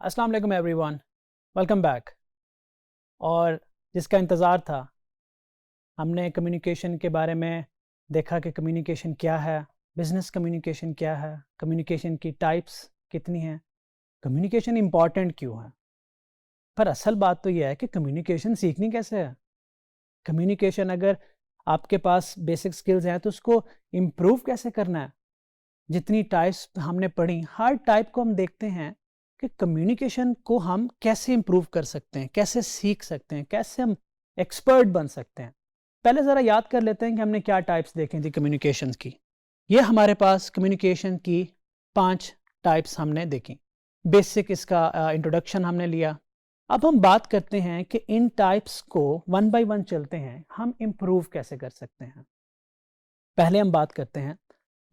अस्सलाम वालेकुम everyone, welcome back. और जिसका इंतज़ार था, हमने कम्युनिकेशन के बारे में देखा कि कम्युनिकेशन क्या है, बिज़नेस कम्युनिकेशन क्या है, कम्युनिकेशन की टाइप्स कितनी हैं, कम्युनिकेशन इम्पॉर्टेंट क्यों है। पर असल बात तो यह है कि कम्युनिकेशन सीखनी कैसे है। कम्युनिकेशन अगर आपके पास बेसिक स्किल्स हैं तो उसको इम्प्रूव कैसे करना है। जितनी टाइप्स हमने पढ़ी, हर टाइप को हम देखते हैं कि कम्युनिकेशन को हम कैसे इम्प्रूव कर सकते हैं, कैसे सीख सकते हैं, कैसे हम एक्सपर्ट बन सकते हैं। पहले ज़रा याद कर लेते हैं कि हमने क्या टाइप्स देखी थी कम्युनिकेशन की। ये हमारे पास कम्युनिकेशन की 5 टाइप्स हमने देखी। बेसिक इसका इंट्रोडक्शन हमने लिया। अब हम बात करते हैं कि इन टाइप्स को वन बाय वन चलते हैं, हम इम्प्रूव कैसे कर सकते हैं। पहले हम बात करते हैं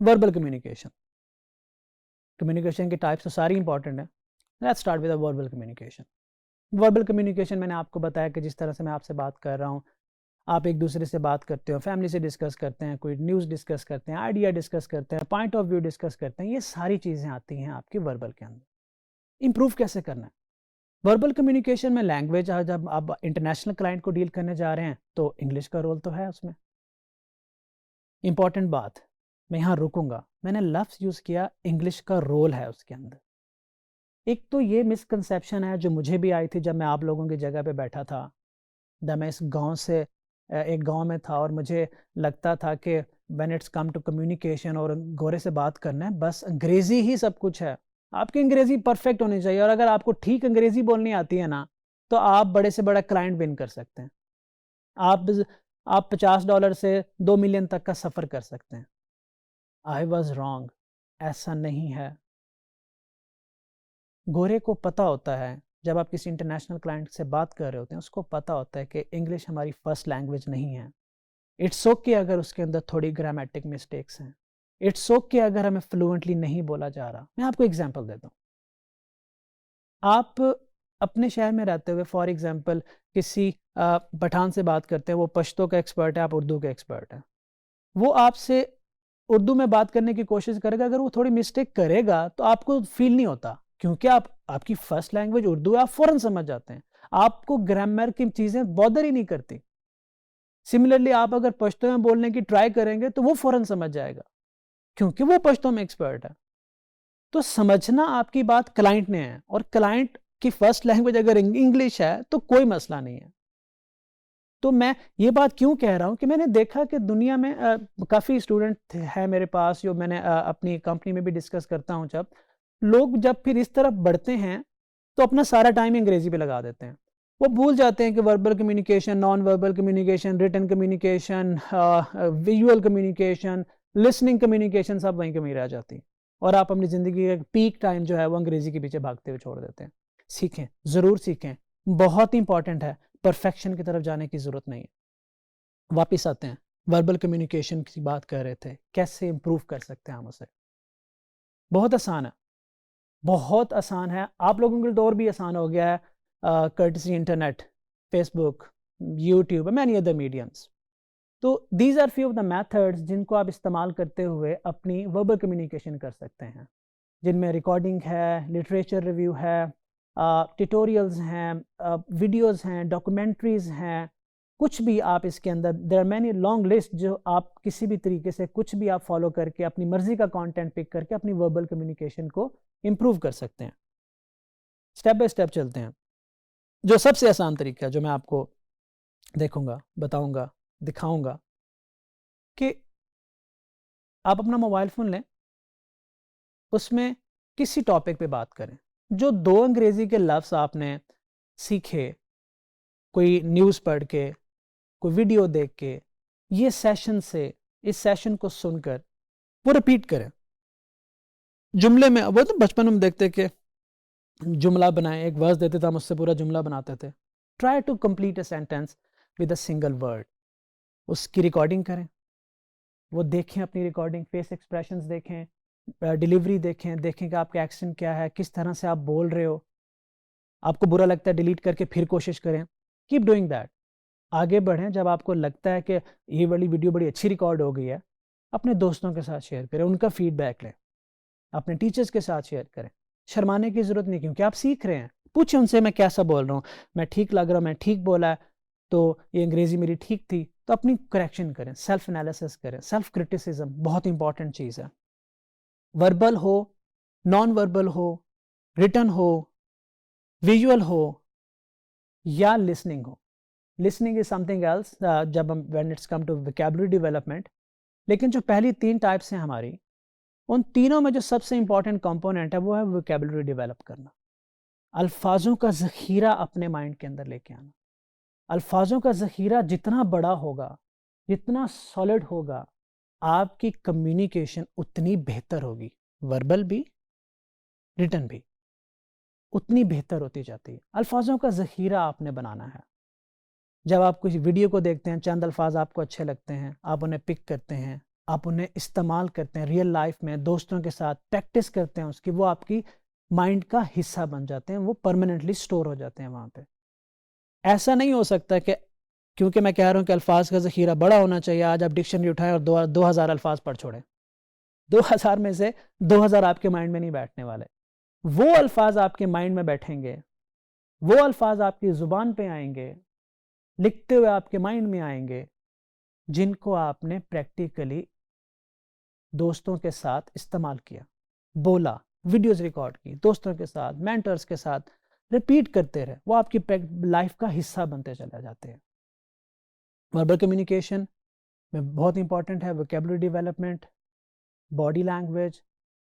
वर्बल कम्युनिकेशन। कम्युनिकेशन की टाइप्स तो सारी इंपॉर्टेंट है। Let's start with verbal communication. Verbal communication मैंने आपको बताया कि जिस तरह से मैं आपसे बात कर रहा हूँ, आप एक दूसरे से बात करते हो, फैमिली से डिस्कस करते हैं, कोई न्यूज़ डिस्कस करते हैं, आइडिया डिस्कस करते हैं, पॉइंट ऑफ व्यू डिस्कस करते हैं, ये सारी चीज़ें आती हैं आपकी वर्बल के अंदर। इम्प्रूव कैसे करना है वर्बल कम्युनिकेशन में? लैंग्वेज, जब आप इंटरनेशनल क्लाइंट को डील करने जा रहे हैं तो इंग्लिश का रोल तो है उसमें। इंपॉर्टेंट बात, मैं यहाँ रुकूंगा, मैंने लफ्ज़ यूज़ किया, इंग्लिश का रोल है उसके अंदर। एक तो ये मिसकंसेप्शन है जो मुझे भी आई थी जब मैं आप लोगों की जगह पे बैठा था, जब मैं इस गांव से एक गांव में था और मुझे लगता था कि when it's come to communication और गोरे से बात करना है, बस अंग्रेज़ी ही सब कुछ है। आपकी अंग्रेज़ी परफेक्ट होनी चाहिए और अगर आपको ठीक अंग्रेज़ी बोलनी आती है ना, तो आप बड़े से बड़ा क्लाइंट विन कर सकते हैं। आप आप $50 से 2 मिलियन तक का सफ़र कर सकते हैं। आई वॉज रॉन्ग, ऐसा नहीं है। गोरे को पता होता है, जब आप किसी इंटरनेशनल क्लाइंट से बात कर रहे होते हैं, उसको पता होता है कि इंग्लिश हमारी फर्स्ट लैंग्वेज नहीं है। इट्स ओके अगर उसके अंदर थोड़ी ग्रामेटिक मिस्टेक्स हैं। इट्स ओके अगर हमें फ्लुएंटली नहीं बोला जा रहा। मैं आपको एग्जांपल देता हूँ। आप अपने शहर में रहते हुए फॉर एग्जांपल किसी पठान से बात करते हैं, वो पश्तो का एक्सपर्ट है, आप उर्दू के एक्सपर्ट हैं। वो आपसे उर्दू में बात करने की कोशिश करेगा, अगर वो थोड़ी मिस्टेक करेगा तो आपको फील नहीं होता, क्योंकि आपकी फर्स्ट लैंग्वेज उर्दू है, आप फ़ौरन समझ जाते हैं। आपको ग्रामर की चीज़ें बॉदर ही नहीं करती। सिमिलरली आप अगर पश्तो में बोलने की ट्राई करेंगे तो वो फ़ौरन समझ जाएगा, क्योंकि वो पश्तो में एक्सपर्ट है। तो समझना आपकी बात क्लाइंट ने है, और क्लाइंट की फर्स्ट लैंग्वेज अगर इंग्लिश है तो कोई मसला नहीं है। तो मैं ये बात क्यों कह रहा हूँ कि मैंने देखा कि दुनिया में काफ़ी स्टूडेंट है मेरे पास, जो मैंने अपनी कंपनी में भी डिस्कस करता हूँ। जब लोग फिर इस तरफ बढ़ते हैं तो अपना सारा टाइम अंग्रेजी पे लगा देते हैं। वो भूल जाते हैं कि verbal communication, non verbal communication, written communication, visual communication, listening communication, सब वहीं कमी रह जाती है। और आप अपनी ज़िंदगी का पीक टाइम जो है वो अंग्रेज़ी के पीछे भागते हुए छोड़ देते हैं। सीखें, ज़रूर सीखें, बहुत इंपॉर्टेंट है। परफेक्शन की तरफ जाने की ज़रूरत नहीं है। वापस आते हैं, वर्बल कम्युनिकेशन की बात कर रहे थे, कैसे इंप्रूव कर सकते हैं हम उसे। बहुत आसान है, बहुत आसान है। आप लोगों के लिए तो और भी आसान हो गया है, courtesy internet, Facebook, YouTube, many other mediums. तो these are few of the methods जिनको आप इस्तेमाल करते हुए अपनी वर्बल कम्युनिकेशन कर सकते हैं, जिनमें रिकॉर्डिंग है, लिटरेचर रिव्यू है, ट्यूटोरियल्स हैं, वीडियोस हैं, डॉक्यूमेंट्रीज़ हैं, कुछ भी आप इसके अंदर, there are many long list, जो आप किसी भी तरीके से कुछ भी आप फॉलो करके अपनी मर्जी का कंटेंट पिक करके अपनी वर्बल कम्युनिकेशन को इम्प्रूव कर सकते हैं। स्टेप बाय स्टेप चलते हैं। जो सबसे आसान तरीका है, जो मैं आपको देखूंगा, बताऊंगा, दिखाऊंगा, कि आप अपना मोबाइल फ़ोन लें, उसमें किसी टॉपिक पे बात करें। जो 2 अंग्रेज़ी के लफ्ज़ आपने सीखे, कोई न्यूज़ पढ़ के, कोई वीडियो देख के, ये सेशन से, इस सेशन को सुनकर वो रिपीट करें। जुमले में, वो तो बचपन में देखते कि जुमला बनाएं, एक वर्स देते थे, हम उससे पूरा जुमला बनाते थे। Try to complete a sentence with a single word. उसकी रिकॉर्डिंग करें, वो देखें अपनी रिकॉर्डिंग, फेस एक्सप्रेशंस देखें, डिलीवरी देखें, देखें कि आपका एक्सेंट क्या है, किस तरह से आप बोल रहे हो। आपको बुरा लगता है, डिलीट करके फिर कोशिश करें। Keep doing that. आगे बढ़ें। जब आपको लगता है कि ये वाली वीडियो बड़ी अच्छी रिकॉर्ड हो गई है, अपने दोस्तों के साथ शेयर करें, उनका फीडबैक लें, अपने टीचर्स के साथ शेयर करें। शर्माने की ज़रूरत नहीं, क्योंकि आप सीख रहे हैं। पूछे उनसे मैं कैसा बोल रहा हूँ, मैं ठीक लग रहा हूँ, मैं ठीक बोला है, तो ये अंग्रेज़ी मेरी ठीक थी, तो अपनी करेक्शन करें, सेल्फ एनालिसिस करें। सेल्फ क्रिटिसिज्म बहुत इंपॉर्टेंट चीज़ है। वर्बल हो, नॉन वर्बल हो, रिटन हो, विजुअल हो या लिसनिंग हो। लिसनिंग इज समथिंग एल्स, जब हम when it's come to vocabulary development. लेकिन जो पहली 3 टाइप्स हैं हमारी, उन तीनों में जो सबसे इंपॉर्टेंट कंपोनेंट है वो है वोकैबुलरी डेवलप करना। अल्फाजों का ज़ख़ीरा अपने माइंड के अंदर लेके आना। अल्फाजों का ज़ख़ीरा जितना बड़ा होगा, जितना सॉलिड होगा, आपकी कम्युनिकेशन उतनी बेहतर होगी। वर्बल भी, रिटन भी उतनी बेहतर होती जाती है। अल्फाजों का ज़ख़ीरा आपने बनाना है। जब आप कुछ वीडियो को देखते हैं, चंद अल्फाज आपको अच्छे लगते हैं, आप उन्हें पिक करते हैं, आप उन्हें इस्तेमाल करते हैं रियल लाइफ में, दोस्तों के साथ प्रैक्टिस करते हैं उसकी, वो आपकी माइंड का हिस्सा बन जाते हैं, वो परमानेंटली स्टोर हो जाते हैं वहाँ पे। ऐसा नहीं हो सकता कि क्योंकि मैं कह रहा हूँ कि अल्फाज का ज़ख़ीरा बड़ा होना चाहिए, आज आप डिक्शनरी उठाएं और 2000 अल्फाज पढ़ छोड़ें। 2000 में से 2000 आपके माइंड में नहीं बैठने वाले। वो अल्फाज आपके माइंड में बैठेंगे, वो अल्फाज आपकी ज़ुबान पे आएंगे, लिखते हुए आपके माइंड में आएंगे, जिनको आपने प्रैक्टिकली दोस्तों के साथ इस्तेमाल किया, बोला, वीडियोस रिकॉर्ड की, दोस्तों के साथ, मेंटर्स के साथ रिपीट करते रहे, वो आपकी लाइफ का हिस्सा बनते चले जाते हैं। वर्बल कम्युनिकेशन में बहुत इंपॉर्टेंट है vocabulary development, body language,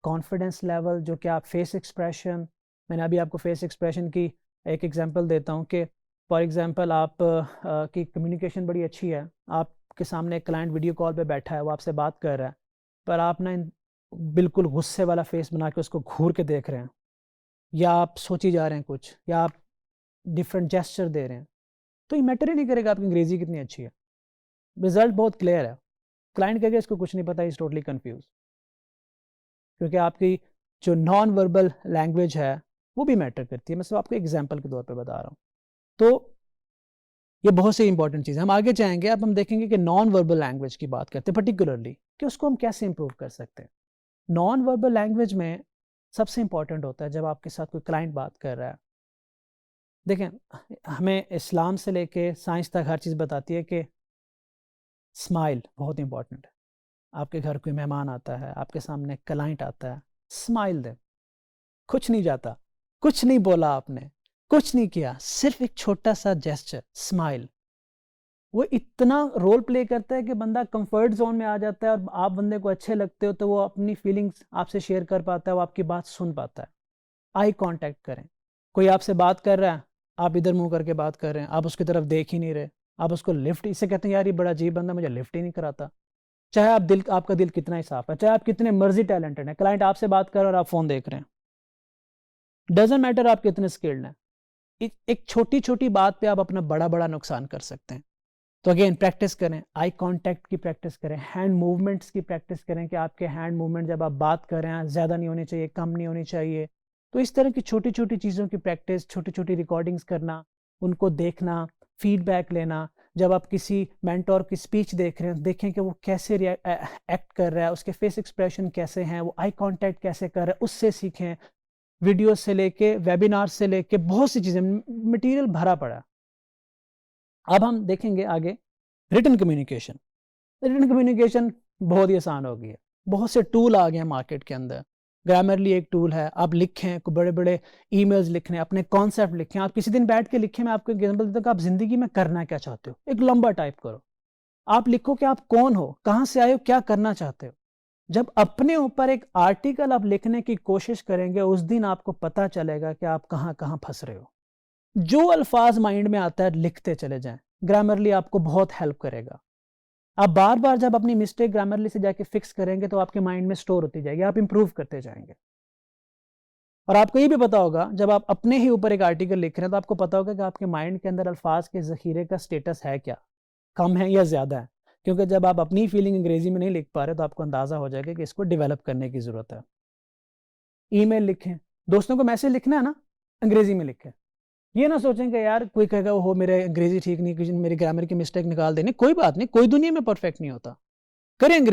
confidence level, जो कि आप फेस एक्सप्रेशन, मैंने अभी आपको फेस एक्सप्रेशन की एक एग्जांपल देता हूँ कि फॉर एग्जांपल आप की कम्युनिकेशन बड़ी अच्छी है, आपके सामने एक क्लाइंट वीडियो कॉल पे बैठा है, वो आपसे बात कर रहा है, पर आप ना बिल्कुल गुस्से वाला फेस बना के उसको घूर के देख रहे हैं, या आप सोची जा रहे हैं कुछ, या आप डिफरेंट जेस्चर दे रहे हैं, तो ये मैटर ही नहीं करेगा आपकी अंग्रेज़ी कितनी अच्छी है। रिजल्ट बहुत क्लियर है। क्लाइंट कहेगा इसको कुछ नहीं पता, इज़ टोटली कन्फ्यूज, क्योंकि आपकी जो नॉन वर्बल लैंग्वेज है वो भी मैटर करती है। मैं सिर्फ आपको एग्जांपल के तौर पे बता रहा हूँ। तो ये बहुत सी इंपॉर्टेंट चीज़ है। हम आगे जाएंगे, अब हम देखेंगे कि नॉन वर्बल लैंग्वेज की बात करते हैं पर्टिकुलरली, कि उसको हम कैसे इंप्रूव कर सकते हैं। नॉन वर्बल लैंग्वेज में सबसे इंपॉर्टेंट होता है जब आपके साथ कोई क्लाइंट बात कर रहा है। देखें, हमें इस्लाम से लेके साइंस तक हर चीज़ बताती है कि स्माइल बहुत इंपॉर्टेंट है। आपके घर कोई मेहमान आता है, आपके सामने क्लाइंट आता है, स्माइल दें। कुछ नहीं जाता, कुछ नहीं बोला आपने, कुछ नहीं किया, सिर्फ एक छोटा सा जेस्चर, स्माइल, वो इतना रोल प्ले करता है कि बंदा कंफर्ट जोन में आ जाता है, और आप बंदे को अच्छे लगते हो तो वो अपनी फीलिंग्स आपसे शेयर कर पाता है, वो आपकी बात सुन पाता है। आई कांटेक्ट करें। कोई आपसे बात कर रहा है, आप इधर मुंह करके बात कर रहे हैं, आप उसकी तरफ देख ही नहीं रहे, आप उसको लिफ्ट, इसे कहते हैं यार ये बड़ा अजीब बंदा मुझे लिफ्ट ही नहीं कराता। चाहे आपका दिल कितना ही साफ है, चाहे आप कितने मर्जी टैलेंटेड हैं, क्लाइंट आपसे बात कर रहे हैं और आप फोन देख रहे हैं, डजंट मैटर आप कितने स्किल्ड हैं, एक छोटी छोटी बात पे आप अपना बड़ा बड़ा नुकसान कर सकते हैं। तो अगेन प्रैक्टिस करें, आई कांटेक्ट की प्रैक्टिस करें, हैंड मूवमेंट्स की प्रैक्टिस करें कि आपके हैंड मूवमेंट जब आप बात कर रहे हैं ज़्यादा नहीं होनी चाहिए, कम नहीं होनी चाहिए। तो इस तरह की छोटी छोटी चीज़ों की प्रैक्टिस, छोटी छोटी रिकॉर्डिंग्स करना, उनको देखना, फीडबैक लेना। जब आप किसी मेंटोर की स्पीच देख रहे हैं, देखें कि वो कैसे एक्ट कर रहा है, उसके फेस एक्सप्रेशन कैसे हैं, वो आई कांटेक्ट कैसे कर रहा है, उससे सीखें। वीडियो से लेके, वेबिनार से लेके, बहुत सी चीज़ें, मटेरियल भरा पड़ा है। अब हम देखेंगे आगे रिटन कम्युनिकेशन। रिटन कम्युनिकेशन बहुत ही आसान हो गई है, बहुत से टूल आ गए हैं मार्केट के अंदर। ग्रामरली एक टूल है, आप लिखें, बड़े बड़े ईमेल्स लिखें, अपने कॉन्सेप्ट लिखें, आप किसी दिन बैठ के लिखें। मैं आपको एग्जांपल देता हूँ कि आप जिंदगी में करना क्या चाहते हो, एक लंबा टाइप करो, आप लिखो कि आप कौन हो, कहाँ से आए हो, क्या करना चाहते हो। जब अपने ऊपर एक आर्टिकल आप लिखने की कोशिश करेंगे, उस दिन आपको पता चलेगा कि आप कहाँ कहाँ फंस रहे हो। जो अल्फाज माइंड में आता है लिखते चले जाएं, ग्रामरली आपको बहुत हेल्प करेगा। आप बार बार जब अपनी मिस्टेक ग्रामरली से जाके फिक्स करेंगे तो आपके माइंड में स्टोर होती जाएगी, आप इंप्रूव करते जाएंगे। और आपको ये भी पता होगा, जब आप अपने ही ऊपर एक आर्टिकल लिख रहे हैं तो आपको पता होगा कि आपके माइंड के अंदर अल्फाज के ज़ख़ीरे का स्टेटस है क्या, कम है या ज़्यादा है। क्योंकि जब आप अपनी फीलिंग अंग्रेजी में नहीं लिख पा रहे तो आपको अंदाज़ा हो जाएगा कि इसको डेवलप करने की ज़रूरत है। ईमेल लिखें, दोस्तों को मैसेज लिखना है ना, अंग्रेजी में लिखें। ये ना सोचें कि यार कोई कहेगा हो मेरे अंग्रेजी ठीक नहीं, मेरी ग्रामर की मिस्टेक निकाल देनी, कोई बात नहीं, कोई दुनिया में परफेक्ट नहीं होता, करें अंग्रेजी